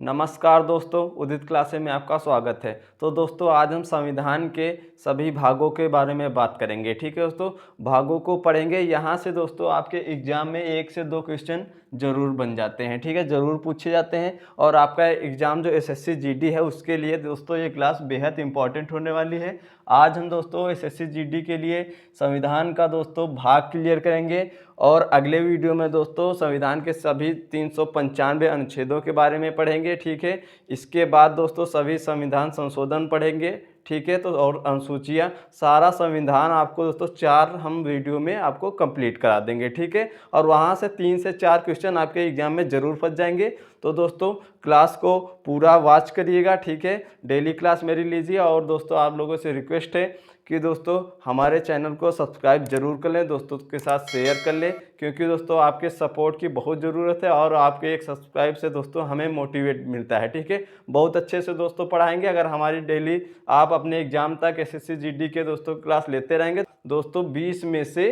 नमस्कार दोस्तों, उदित क्लासे में आपका स्वागत है। तो दोस्तों आज हम संविधान के सभी भागों के बारे में बात करेंगे। ठीक है दोस्तों, भागों को पढ़ेंगे। यहाँ से दोस्तों आपके एग्जाम में 1 से 2 क्वेश्चन जरूर बन जाते हैं। ठीक है, जरूर पूछे जाते हैं। और आपका एग्जाम जो एसएससी जीडी है उसके लिए दोस्तों ये क्लास बेहद इंपॉर्टेंट होने वाली है। आज हम दोस्तों एसएससी जीडी के लिए संविधान का दोस्तों भाग क्लियर करेंगे और अगले वीडियो में दोस्तों संविधान के सभी 395 अनुच्छेदों के बारे में पढ़ेंगे। ठीक है, इसके बाद दोस्तों सभी संविधान संशोधन पढ़ेंगे। ठीक है, तो और अनुसूचियाँ सारा संविधान आपको दोस्तों 4 हम वीडियो में आपको कंप्लीट करा देंगे। ठीक है, और वहाँ से 3 से 4 क्वेश्चन आपके एग्जाम में ज़रूर फंस जाएंगे। तो दोस्तों क्लास को पूरा वॉच करिएगा। ठीक है, डेली क्लास मेरी लीजिए। और दोस्तों आप लोगों से रिक्वेस्ट है कि दोस्तों हमारे चैनल को सब्सक्राइब जरूर कर लें, दोस्तों के साथ शेयर कर लें, क्योंकि दोस्तों आपके सपोर्ट की बहुत ज़रूरत है और आपके एक सब्सक्राइब से दोस्तों हमें मोटिवेट मिलता है। ठीक है, बहुत अच्छे से दोस्तों पढ़ाएंगे। अगर हमारी डेली आप अपने एग्जाम तक एसएससी जीडी के दोस्तों क्लास लेते रहेंगे दोस्तों 20 में से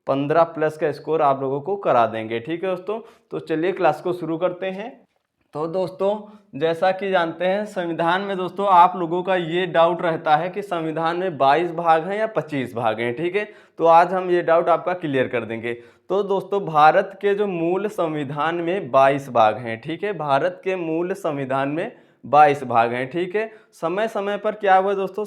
15 प्लस का स्कोर आप लोगों को करा देंगे। ठीक है दोस्तों, तो चलिए क्लास को शुरू करते हैं। तो दोस्तों जैसा कि जानते हैं संविधान में दोस्तों आप लोगों का ये डाउट रहता है कि संविधान में 22 भाग हैं या 25 भाग हैं। ठीक है, तो आज हम ये डाउट आपका क्लियर कर देंगे। तो दोस्तों भारत के जो मूल संविधान में 22 भाग हैं। ठीक है, भारत के मूल संविधान में 22 भाग हैं। ठीक है, समय समय पर क्या हुआ दोस्तों,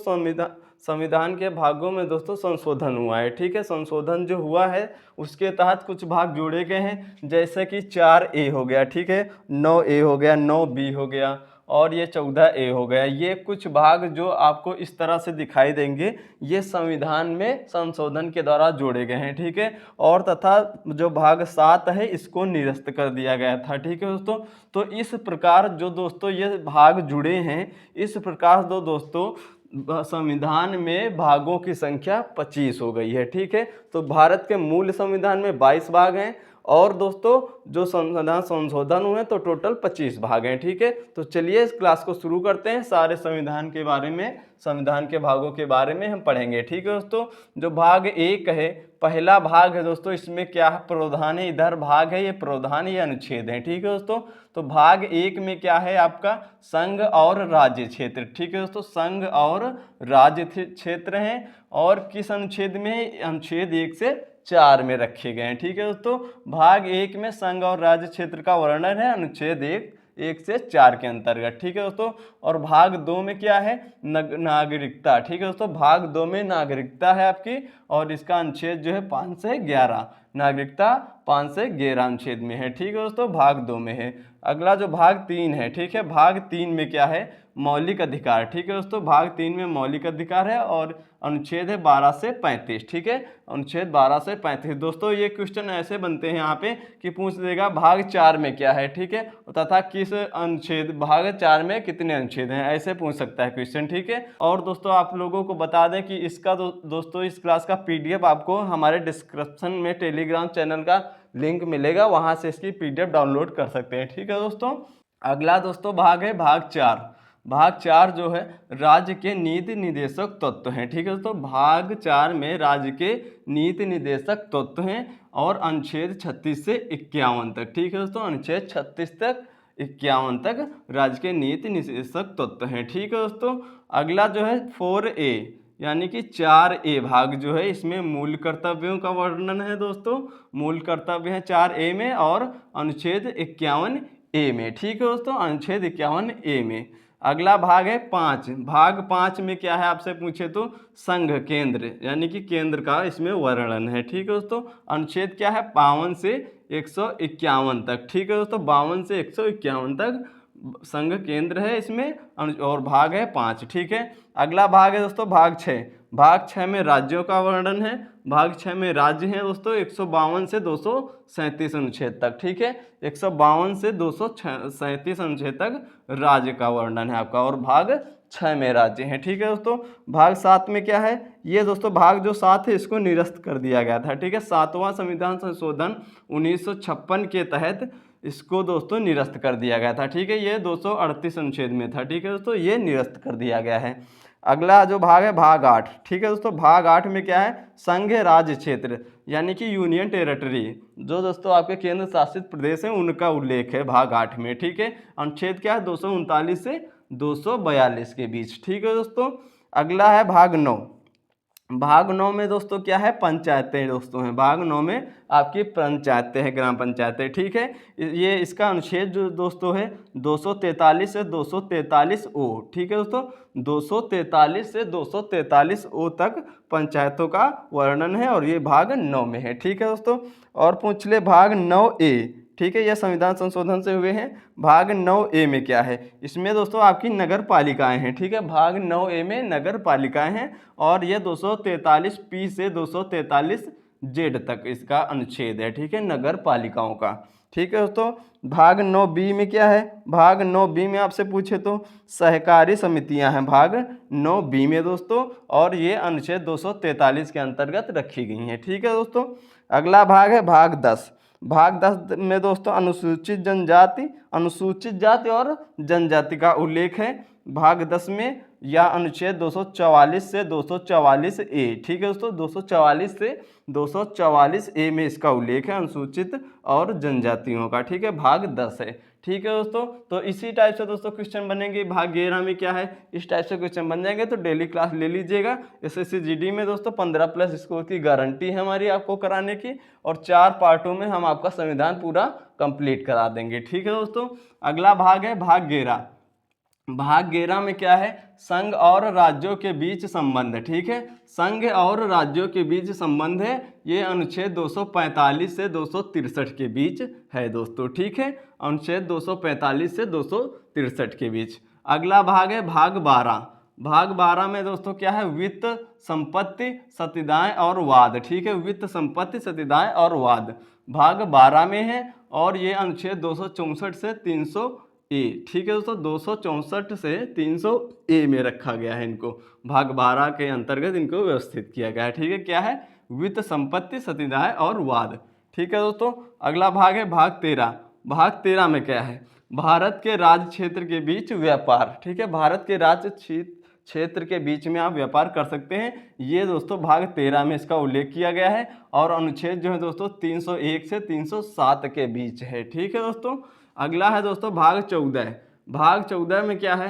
संविधान के भागों में दोस्तों संशोधन हुआ है। ठीक है, संशोधन जो हुआ है उसके तहत कुछ भाग जोड़े गए हैं, जैसे कि 4A हो गया। ठीक है, 9A हो गया, 9B हो गया और ये 14A हो गया। ये कुछ भाग जो आपको इस तरह से दिखाई देंगे ये संविधान में संशोधन के द्वारा जोड़े गए हैं। ठीक है, और तथा जो भाग 7 है इसको निरस्त कर दिया गया था। ठीक है दोस्तों, तो इस प्रकार जो दोस्तों ये भाग जुड़े हैं, इस प्रकार दोस्तों संविधान में भागों की संख्या 25 हो गई है। ठीक है, तो भारत के मूल संविधान में 22 भाग हैं और दोस्तों जो संविधान संशोधन हुए तो टोटल 25 भाग हैं। ठीक है, तो चलिए इस क्लास को शुरू करते हैं। सारे संविधान के बारे में, संविधान के भागों के बारे में हम पढ़ेंगे। ठीक है दोस्तों, जो भाग 1 है, पहला भाग है दोस्तों, इसमें क्या है, प्रावधान है। इधर भाग है, ये प्रावधान, ये अनुच्छेद है। ठीक है दोस्तों, तो भाग 1 में क्या है आपका, संघ और राज्य क्षेत्र। ठीक है दोस्तों, संघ और राज्य क्षेत्र हैं और किस अनुच्छेद में, अनुच्छेद 1 से 4 में रखे गए हैं। ठीक है दोस्तों, भाग 1 में संघ और राज्य क्षेत्र का वर्णन है, अनुच्छेद 1 से 4 के अंतर्गत। ठीक है दोस्तों, और भाग 2 में क्या है, नागरिकता। ठीक है दोस्तों, भाग 2 में नागरिकता है आपकी और इसका अनुच्छेद जो है 5 से 11, नागरिकता 5 से 11 अनुच्छेद में है। ठीक है दोस्तों, भाग 2 में है। अगला जो भाग 3 है, ठीक है, भाग 3 में क्या है, मौलिक अधिकार। ठीक है दोस्तों, भाग 3 में मौलिक अधिकार है और अनुच्छेद है 12 से 35। ठीक है, अनुच्छेद 12 से 35। दोस्तों ये क्वेश्चन ऐसे बनते हैं यहाँ पे कि पूछ देगा भाग 4 में क्या है। ठीक है, तथा किस अनुच्छेद, भाग 4 में कितने अनुच्छेद हैं, ऐसे पूछ सकता है क्वेश्चन। ठीक है, और दोस्तों आप लोगों को बता दें कि इसका दोस्तों इस क्लास का PDF आपको हमारे डिस्क्रिप्शन में टेलीग्राम चैनल का लिंक मिलेगा, वहाँ से इसकी PDF डाउनलोड कर सकते हैं। ठीक है दोस्तों, अगला दोस्तों भाग है भाग 4। भाग 4 जो है राज्य के नीति निदेशक तत्व हैं। ठीक है दोस्तों, भाग 4 में राज्य के नीति निदेशक तत्व हैं और अनुच्छेद 36 से 51 तक। ठीक है दोस्तों, अनुच्छेद 36 तक 51 तक राज्य के नीति निदेशक तत्व हैं। ठीक है दोस्तों, अगला जो है 4A यानी कि 4A भाग जो है, इसमें मूल कर्तव्यों का वर्णन है दोस्तों। मूल कर्तव्य है 4A में और अनुच्छेद 51A में। ठीक है दोस्तों, अनुच्छेद 51A में। अगला भाग है 5। भाग 5 में क्या है आपसे पूछे तो संघ केंद्र यानी कि केंद्र का इसमें वर्णन है। ठीक है दोस्तों, अनुच्छेद क्या है 52 से 151 तक। ठीक है दोस्तों, 52 से 151 तक संघ केंद्र है इसमें और भाग है 5। ठीक है, अगला भाग है दोस्तों भाग 6। भाग 6 में राज्यों का वर्णन है। भाग 6 में राज्य हैं दोस्तों 152 से 237 अनुच्छेद तक। ठीक है, 152 से 237 अनुच्छेद तक राज्य का वर्णन है आपका और भाग 6 में राज्य हैं। ठीक है दोस्तों, भाग 7 में क्या है, ये दोस्तों भाग जो 7 है इसको निरस्त कर दिया गया था। ठीक है, 7वां संविधान संशोधन 1956 के तहत इसको दोस्तों निरस्त कर दिया गया था। ठीक है, ये 238 अनुच्छेद में था। ठीक है दोस्तों, ये निरस्त कर दिया गया है। अगला जो भाग है भाग 8। ठीक है दोस्तों, भाग 8 में क्या है, संघ राज्य क्षेत्र यानी कि यूनियन टेरिटरी, जो दोस्तों आपके केंद्र शासित प्रदेश हैं उनका उल्लेख है भाग 8 में। ठीक है, अनुच्छेद क्या है 239 से 242 के बीच। ठीक है दोस्तों, अगला है भाग 9। भाग 9 में दोस्तों क्या है, पंचायतें दोस्तों हैं। भाग 9 में आपकी पंचायतें हैं, ग्राम पंचायतें। ठीक है, ये इसका अनुच्छेद जो दोस्तों है 243 से 243 ओ। ठीक है दोस्तों, 243 से 243 ओ तक पंचायतों का वर्णन है और ये भाग 9 में है। ठीक है दोस्तों, और पूछ ले भाग 9 ए। ठीक है, यह संविधान संशोधन से हुए हैं। भाग 9 ए में क्या है, इसमें दोस्तों आपकी नगर पालिकाएं हैं। ठीक है, भाग 9 ए में नगर पालिकाएं हैं और ये 243 पी से 243 जेड तक इसका अनुच्छेद है। ठीक है, नगर पालिकाओं का। ठीक है दोस्तों, भाग 9 बी में क्या है, भाग 9 बी में आपसे पूछे तो सहकारी समितियां हैं भाग 9 बी में दोस्तों, और ये अनुच्छेद 243 के अंतर्गत रखी गई हैं। ठीक है दोस्तों, अगला भाग है भाग 10। भाग 10 में दोस्तों अनुसूचित जनजाति, अनुसूचित जाति और जनजाति का उल्लेख है भाग 10 में, या अनुच्छेद 244 से 244 ए। ठीक है दोस्तों, 244 से 244 ए में इसका उल्लेख है अनुसूचित और जनजातियों का। ठीक है, भाग 10 है। ठीक है दोस्तों, तो इसी टाइप से दोस्तों क्वेश्चन बनेंगे। भाग 11 में क्या है, इस टाइप से क्वेश्चन बन जाएंगे, तो डेली क्लास ले लीजिएगा। एसएससी जीडी में दोस्तों 15+ स्कोर की गारंटी है हमारी आपको कराने की, और 4 पार्टों में हम आपका संविधान पूरा कंप्लीट करा देंगे। ठीक है दोस्तों, अगला भाग है भाग 11। भाग 11 में क्या है, संघ और राज्यों के बीच संबंध। ठीक है, संघ और राज्यों के बीच संबंध है, ये अनुच्छेद 245 से 263 के बीच है दोस्तों। ठीक है, अनुच्छेद 245 से 263 के बीच। अगला भाग है भाग 12। भाग 12 में दोस्तों क्या है, वित्त, संपत्ति, सत्यदाएं और वाद। ठीक है, वित्त, संपत्ति, सत्यदाएं और वाद भाग 12 में है, और ये अनुच्छेद 264 से 300 ए। ठीक है दोस्तों, 264 से 300 ए में रखा गया है इनको, भाग 12 के अंतर्गत इनको व्यवस्थित किया गया है। ठीक है, क्या है, वित्त, संपत्ति, सत्यदाएं और वाद। ठीक है दोस्तों, अगला भाग है भाग 13। भाग 13 में क्या है, भारत के राज्य क्षेत्र के बीच व्यापार। ठीक है, भारत के राज्य क्षेत्र के बीच में आप व्यापार कर सकते हैं, ये दोस्तों भाग 13 में इसका उल्लेख किया गया है, और अनुच्छेद जो है दोस्तों 301 से 307 के बीच है। ठीक है दोस्तों, अगला है दोस्तों भाग 14। भाग 14 में क्या है,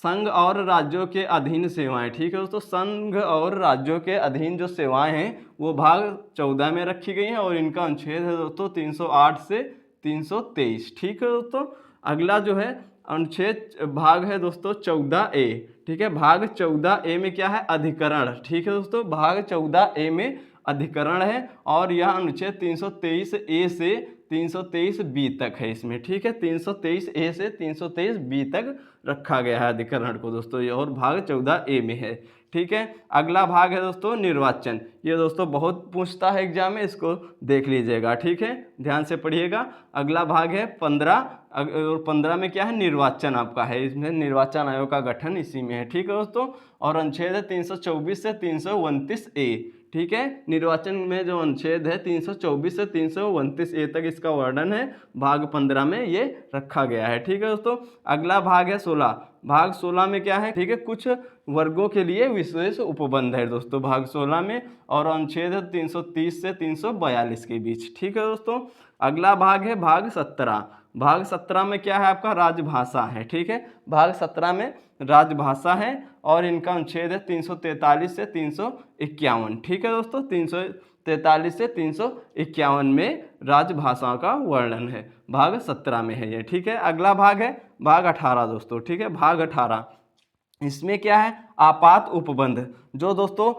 संघ और राज्यों के अधीन सेवाएं। ठीक है दोस्तों, संघ और राज्यों के अधीन जो सेवाएं हैं वो भाग 14 में रखी गई हैं, और इनका अनुच्छेद है दोस्तों 308 से 323। ठीक है दोस्तों, अगला जो है अनुच्छेद भाग है दोस्तों 14 ए। ठीक है, भाग 14 ए में क्या है, अधिकरण। ठीक है दोस्तों, भाग 14 ए में अधिकरण है, और यह अनुच्छेद 323 ए से 323 बी तक है इसमें। ठीक है, 323 ए से 323 बी तक रखा गया है अधिकरण को दोस्तों, ये और भाग 14 ए में है। ठीक है, अगला भाग है दोस्तों निर्वाचन। ये दोस्तों बहुत पूछता है एग्जाम में, इसको देख लीजिएगा। ठीक है, ध्यान से पढ़िएगा। अगला भाग है 15, और 15 में क्या है, निर्वाचन आपका है, इसमें निर्वाचन आयोग का गठन इसी में है। ठीक है दोस्तों, और अनुच्छेद है 324 से 329 ए। ठीक है, निर्वाचन में जो अनुच्छेद है 324 से 329 ए तक इसका वर्णन है, भाग 15 में ये रखा गया है। ठीक है दोस्तों, अगला भाग है 16। भाग 16 में क्या है, ठीक है, कुछ वर्गों के लिए विशेष उपबंध है दोस्तों भाग 16 में, और अनुच्छेद है 330 से 342 के बीच। ठीक है दोस्तों, अगला भाग है भाग 17। भाग 17 में क्या है आपका, राजभाषा है। ठीक है, भाग 17 में राजभाषा है, और इनका अनुच्छेद है 343 से 351। ठीक है दोस्तों, 343 से 351 में राजभाषाओं का वर्णन है, भाग 17 में है ये। ठीक है, अगला भाग है भाग 18 दोस्तों। ठीक है, भाग 18, इसमें क्या है, आपात उपबंध। जो दोस्तों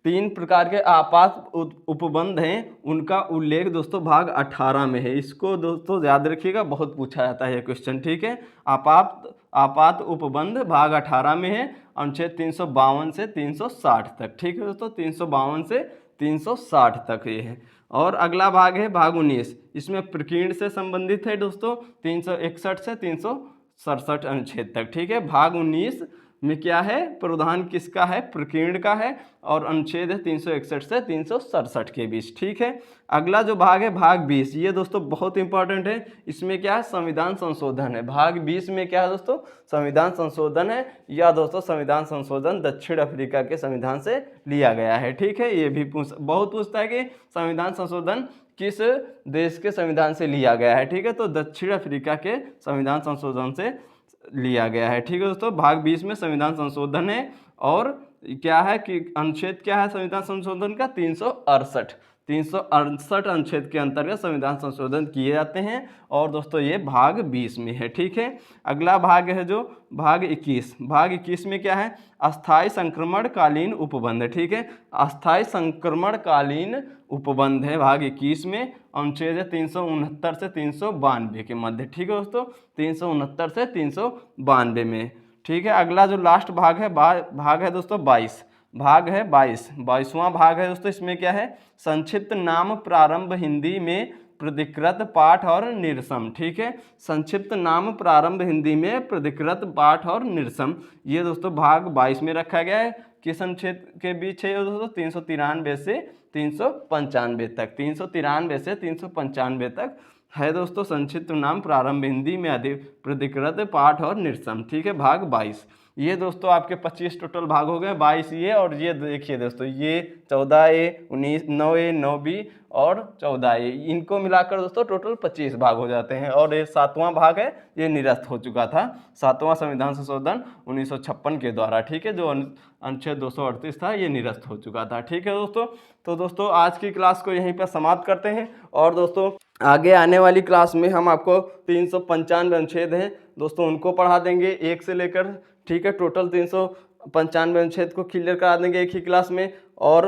3 प्रकार के आपात उपबंध हैं उनका उल्लेख दोस्तों भाग 18 में है। इसको दोस्तों याद रखिएगा, बहुत पूछा जाता है ये क्वेश्चन। ठीक है, आपात उपबंध भाग 18 में है, अनुच्छेद 352 से 360 तक। ठीक है दोस्तों, 352 से 360 तक ये है। और अगला भाग है भाग 19, इसमें प्रकीर्ण से संबंधित है दोस्तों, 361 से 367 अनुच्छेद तक। ठीक है, भाग 19 में क्या है, प्रावधान किसका है, प्रकीर्ण का है, और अनुच्छेद है 361 से 367 के बीच। ठीक है, अगला जो भाग है भाग 20, ये दोस्तों बहुत इंपॉर्टेंट है। इसमें क्या है, संविधान संशोधन है। भाग 20 में क्या है दोस्तों, संविधान संशोधन है। या दोस्तों संविधान संशोधन दक्षिण अफ्रीका के संविधान से लिया गया है। ठीक है, ये भी बहुत पूछता है कि संविधान संशोधन किस देश के संविधान से लिया गया है। ठीक है, तो दक्षिण अफ्रीका के संविधान संशोधन से लिया गया है। ठीक है दोस्तों, भाग 20 में संविधान संशोधन है। और क्या है कि अनुच्छेद क्या है संविधान संशोधन का, 368 अनुच्छेद के अंतर्गत संविधान संशोधन किए जाते हैं। और दोस्तों ये भाग 20 में है। ठीक है, अगला भाग है जो भाग 21। भाग 21 में क्या है, अस्थायी संक्रमणकालीन उपबंध। ठीक है, अस्थायी संक्रमणकालीन उपबंध है भाग 21 में। अनुच्छेद है 369 से 392 के मध्य। ठीक है दोस्तों, 369 से 392 में। ठीक है, अगला जो लास्ट भाग है भाग है दोस्तों 22। भाग है 22वां भाग है दोस्तों। इसमें क्या है, संक्षिप्त नाम प्रारंभ हिंदी में प्रतिकृत पाठ और निरसम। ठीक है, संक्षिप्त नाम प्रारंभ हिंदी में प्रतिकृत पाठ और निरसम, ये दोस्तों भाग 22 में रखा गया है। किस अनुच्छेद के बीच है दोस्तों, 393 से 395 तक, 393 से 395 तक है दोस्तों संक्षिप्त नाम प्रारंभ हिंदी में अधिक प्रतिकृत पाठ और निरसम। ठीक है, भाग 22। ये दोस्तों आपके 25 टोटल भाग हो गए, 22 ये, और ये देखिए दोस्तों ये 14A, 9A, 9B और 14A, इनको मिलाकर दोस्तों टोटल 25 भाग हो जाते हैं। और ये 7वां भाग है, ये निरस्त हो चुका था, 7वां संविधान संशोधन 1956 के द्वारा। ठीक है, जो अनुच्छेद 238 था ये निरस्त हो चुका था। ठीक है दोस्तों, तो दोस्तों आज की क्लास को यहीं पर समाप्त करते हैं। और दोस्तों आगे आने वाली क्लास में हम आपको 395 अनुच्छेद हैं दोस्तों, उनको पढ़ा देंगे 1 से लेकर। ठीक है, टोटल 395 अनुच्छेद को क्लियर करा देंगे एक ही क्लास में। और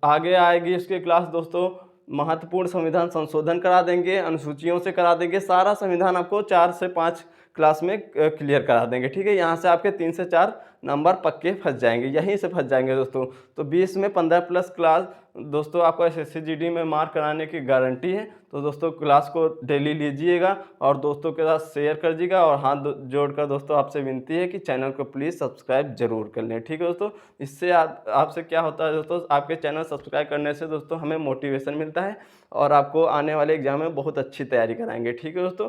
आगे आएगी इसकी क्लास दोस्तों, महत्वपूर्ण संविधान संशोधन करा देंगे, अनुसूचियों से करा देंगे, सारा संविधान आपको 4 से 5 क्लास में क्लियर करा देंगे। ठीक है, यहाँ से आपके 3 से 4 नंबर पक्के फंस जाएंगे, यहीं से फंस जाएंगे दोस्तों। तो 20 में 15+ क्लास दोस्तों आपको SSC GD में मार्क कराने की गारंटी है। तो दोस्तों क्लास को डेली लीजिएगा और दोस्तों के साथ शेयर कर दीजिएगा। और हाथ जोड़कर दोस्तों आपसे विनती है कि चैनल को प्लीज़ सब्सक्राइब जरूर कर लें। ठीक है दोस्तों, इससे आपसे क्या होता है दोस्तों, आपके चैनल सब्सक्राइब करने से दोस्तों हमें मोटिवेशन मिलता है और आपको आने वाले एग्जाम में बहुत अच्छी तैयारी कराएंगे। ठीक है दोस्तों।